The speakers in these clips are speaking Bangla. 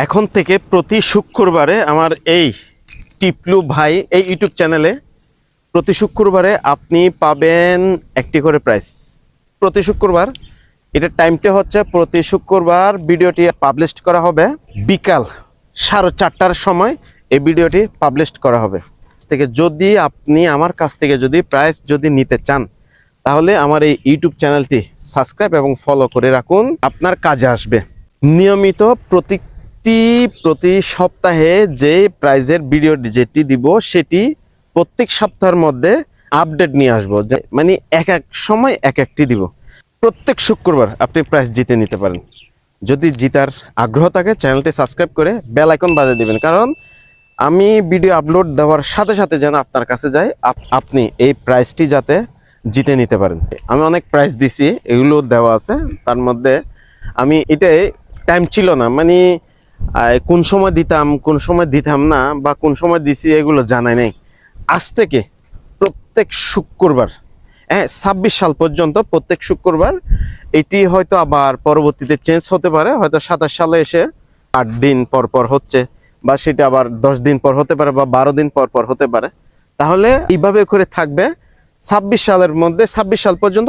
এখন থেকে প্রতি শুক্রবারে আমার এই টিপলু ভাই এই ইউটিউব চ্যানেলে প্রতি শুক্রবারে আপনি পাবেন একটি করে প্রাইস। প্রতি শুক্রবার এটার টাইমটা হচ্ছে প্রতি শুক্রবার ভিডিওটি পাবলিশ করা হবে বিকাল 4:30টার সময়। এই ভিডিওটি পাবলিশ করা হবে থেকে যদি আপনি আমার কাছ থেকে যদি প্রাইস যদি নিতে চান তাহলে আমার এই ইউটিউব চ্যানেলটি সাবস্ক্রাইব এবং ফলো করে রাখুন, আপনার কাজে আসবে। নিয়মিত প্রতি সপ্তাহে যে প্রাইজের ভিডিও যেটি দিব সেটি প্রত্যেক সপ্তাহের মধ্যে আপডেট নিয়ে আসবো, মানে এক এক সময় এক একটি দিব। প্রত্যেক শুক্রবার আপনি প্রাইজ জিতে নিতে পারেন। যদি জিতার আগ্রহ থাকে চ্যানেলটি সাবস্ক্রাইব করে বেল আইকন বাজিয়ে দিবেন, কারণ আমি ভিডিও আপলোড দেওয়ার সাথে সাথে যেন আপনার কাছে যায়, আপনি এই প্রাইজটি যাতে জিতে নিতে পারেন। আমি অনেক প্রাইজ দিছি, এগুলো দেওয়া আছে। তার মধ্যে আমি এটাই টাইম ছিল না, মানে কোন সময় দিতাম কোন সময় দিতাম না বা কোন সময় দিছি এগুলো জানাই নাই। আজ থেকে প্রত্যেক শুক্রবার 26 সাল পর্যন্ত প্রত্যেক শুক্রবার, এটি হয়তো আবার পরবর্তীতে চেঞ্জ হতে পারে, হয়তো 27 সালে এসে 8 দিন পর পর হচ্ছে, বা সেটা আবার 10 দিন পর হতে পারে বা 12 দিন পর পর হতে পারে। তাহলে এইভাবে করে থাকবে 26 সালের মধ্যে 26 সাল পর্যন্ত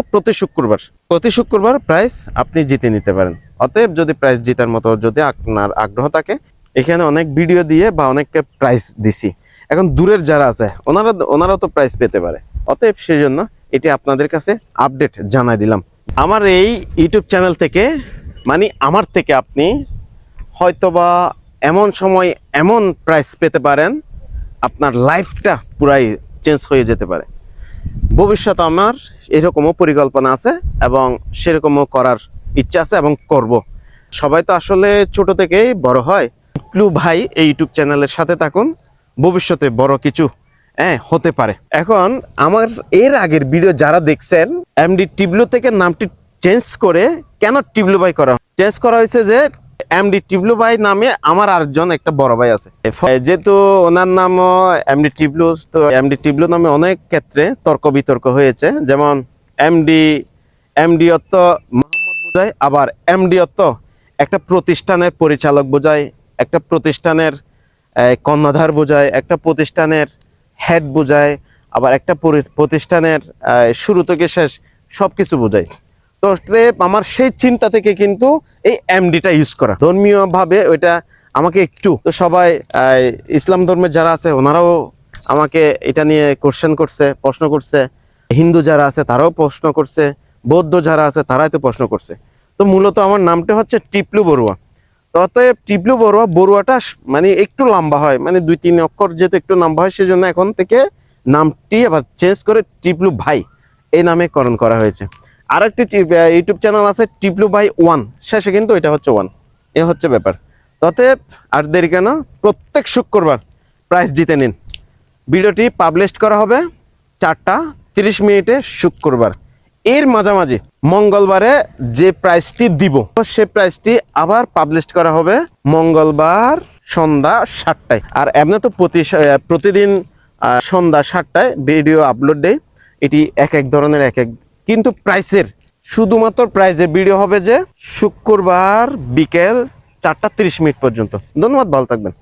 প্রতি শুক্রবার প্রাইজ আপনি জিতে নিতে পারেন। অতএব যদি প্রাইজ জেতার মতো যদি আপনার আগ্রহ থাকে, এখানে অনেক ভিডিও দিয়ে বা অনেককে প্রাইজ দিছি, এখন দূরের যারা আছে ওনারাও তো প্রাইজ পেতে পারে। অতএব সেই জন্য এটি আপনাদের কাছে আপডেট জানাই দিলাম। আমার এই ইউটিউব চ্যানেল থেকে, মানে আমার থেকে আপনি হয়তোবা এমন সময় এমন প্রাইজ পেতে পারেন আপনার লাইফটা পুরাই চেঞ্জ হয়ে যেতে পারে। ভবিষ্যতে আমার এরকমও পরিকল্পনা আছে এবং সেরকমও করার ইচ্ছা আছে এবং করব। সবাই তো আসলে ছোট থেকেই বড় হয়। টিপলু ভাই এই ইউটিউব চ্যানেলের সাথে থাকুন, ভবিষ্যতে বড় কিছু হতে পারে। এখন আমার এর আগের ভিডিও যারা দেখছেন, এমডি টিবলু থেকে নামটি চেঞ্জ করে কেন টিবলু ভাই চেঞ্জ করা হয়েছে, যে এমডি টিবলু ভাই নামে আমার আরেকজন একটা বড় ভাই আছে, যেহেতু ওনার নামও এমডি টিবলু, তো এমডি টিবলু নামে অনেক ক্ষেত্রে তর্ক বিতর্ক হয়েছে। যেমন এমডি অর্থ মোহাম্মদ বোঝায়, আবার এমডি অর্থ একটা প্রতিষ্ঠানের পরিচালক বোঝায়, একটা প্রতিষ্ঠানের কর্ণধার বোঝায়, একটা প্রতিষ্ঠানের হেড বোঝায়, আবার একটা প্রতিষ্ঠানের শুরু থেকে শেষ সবকিছু বোঝায়। তো আমার সেই চিন্তা থেকে কিন্তু এই এমডিটা ইউজ করা, ধর্মীয় ভাবে ওইটা আমাকে একটু, তো সবাই ইসলাম ধর্মের যারা আছে ওনারাও আমাকে এটা নিয়ে প্রশ্ন করছে, হিন্দু যারা আছে তারাও প্রশ্ন করছে, বৌদ্ধ যারা আছে তারাই তো প্রশ্ন করছে। তো মূলত আমার নামটা হচ্ছে টিপলু বড়ুয়া। তো অতএব টিপলু বড়ুয়াটা মানে একটু লম্বা হয়, মানে 2-3 অক্ষর যেহেতু একটু লম্বা হয়, সেজন্য এখন থেকে নামটি আবার চেঞ্জ করে টিপলু ভাই এই নামে করণ করা হয়েছে। আর একটি ইউটিউব চ্যানেল আছে টিপলু ভাই 1, শেষে কিন্তু এটা হচ্ছে 1, এ হচ্ছে ব্যাপার। অতএব আর দেরি কেন, প্রত্যেক শুক্রবার প্রাইজ জিতে নিন। ভিডিওটি পাবলিশ করা হবে 4:30 শুক্রবার। এর মাঝামাঝি মঙ্গলবারে যে প্রাইজটি দিব সে প্রাইজটি আবার পাবলিশ করা হবে মঙ্গলবার সন্ধ্যা 7টায়। আর এমনি তো প্রতিদিন সন্ধ্যা 7টায় ভিডিও আপলোড দেয়। এটি এক এক ধরনের কিন্তু শুধুমাত্র প্রাইজের ভিডিও হবে যে শুক্রবার বিকেল 4:30 পর্যন্ত। ধন্যবাদ, ভালো থাকবেন।